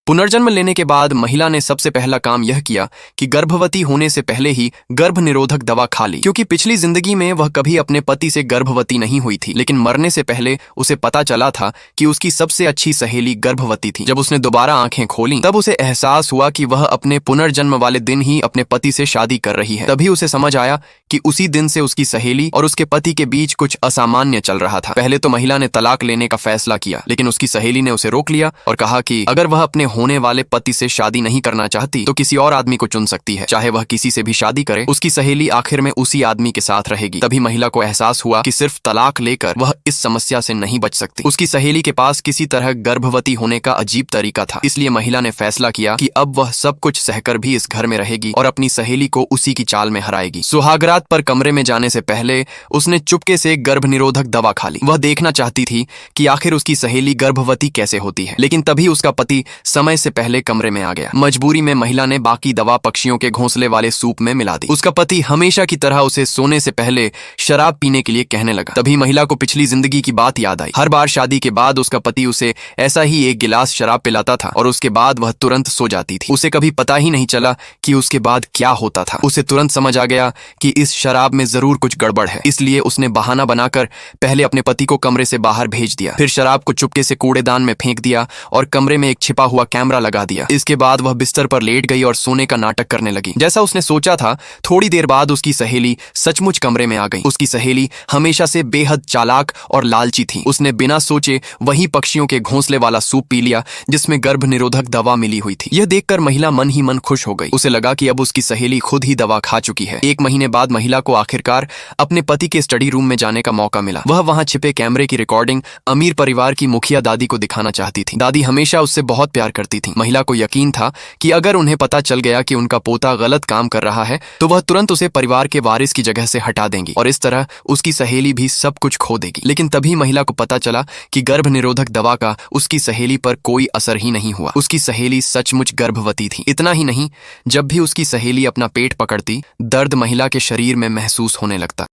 पुनर्जन्म लेने के बाद महिला ने सबसे पहला काम यह किया कि गर्भवती होने से पहले ही गर्भ निरोधक दवा खा ली, क्योंकि पिछली जिंदगी में वह कभी अपने पति से गर्भवती नहीं हुई थी। लेकिन मरने से पहले उसे पता चला था कि उसकी सबसे अच्छी सहेली गर्भवती थी। जब उसने दोबारा आंखें खोली तब उसे एहसास हुआ कि वह अपने पुनर्जन्म वाले दिन ही अपने पति से शादी कर रही है। तभी उसे समझ आया कि उसी दिन से उसकी सहेली और उसके पति के बीच कुछ असामान्य चल रहा था। पहले तो महिला ने तलाक लेने का फैसला किया, लेकिन उसकी सहेली ने उसे रोक लिया और कहा कि अगर वह अपने होने वाले पति से शादी नहीं करना चाहती तो किसी और आदमी को चुन सकती है, चाहे वह किसी से भी शादी करे, उसकी सहेली आखिर में उसी आदमी के साथ रहेगी। तभी महिला को एहसास हुआ कि सिर्फ तलाक लेकर वह इस समस्या से नहीं बच सकती। उसकी सहेली के पास किसी तरह गर्भवती होने का अजीब तरीका था, इसलिए महिला ने फैसला किया कि अब वह सब कुछ सहकर भी इस घर में रहेगी और अपनी सहेली को उसी की चाल में हराएगी। सुहागरात पर कमरे में जाने से पहले उसने चुपके से गर्भ निरोधक दवा खा ली। वह देखना चाहती थी कि आखिर उसकी सहेली गर्भवती कैसे होती है, लेकिन तभी उसका पति समय से पहले कमरे में आ गया। मजबूरी में महिला ने बाकी दवा पक्षियों के घोंसले वाले सूप में मिला दी। उसका पति हमेशा की तरह उसे सोने से पहले शराब पीने के लिए कहने लगा। तभी महिला को पिछली जिंदगी की बात याद आई। हर बार शादी के बाद उसका पति उसे ऐसा ही एक गिलास शराब पिलाता था और उसके बाद वह तुरंत सो जाती थी। उसे कभी पता ही नहीं चला कि उसके बाद क्या होता था। उसे तुरंत समझ आ गया कि इस शराब में जरूर कुछ गड़बड़ है, इसलिए उसने बहाना बनाकर पहले अपने पति को कमरे से बाहर भेज दिया, फिर शराब को चुपके से कूड़ेदान में फेंक दिया और कमरे में एक छिपा हुआ कैमरा लगा दिया। इसके बाद वह बिस्तर पर लेट गई और सोने का नाटक करने लगी। जैसा उसने सोचा था, थोड़ी देर बाद उसकी सहेली सचमुच कमरे में आ गई। उसकी सहेली हमेशा से बेहद चालाक और लालची थी। उसने बिना सोचे वही पक्षियों के घोंसले वाला सूप पी लिया जिसमें गर्भ निरोधक दवा मिली हुई थी। यह देखकर महिला मन ही मन खुश हो गई। उसे लगा कि अब उसकी सहेली खुद ही दवा खा चुकी है। एक महीने बाद महिला को आखिरकार अपने पति के स्टडी रूम में जाने का मौका मिला। वह वहां छिपे कैमरे की रिकॉर्डिंग अमीर परिवार की मुखिया दादी को दिखाना चाहती थी। दादी हमेशा उससे बहुत प्यार करती थी। महिला को यकीन था कि अगर उन्हें पता चल गया कि उनका पोता गलत काम कर रहा है तो वह तुरंत उसे परिवार के वारिस की जगह से हटा देंगी और इस तरह उसकी सहेली भी सब कुछ खो देगी। लेकिन तभी महिला को पता चला कि गर्भ निरोधक दवा का उसकी सहेली पर कोई असर ही नहीं हुआ। उसकी सहेली सचमुच गर्भवती थी। इतना ही नहीं, जब भी उसकी सहेली अपना पेट पकड़ती, दर्द महिला के शरीर में महसूस होने लगता।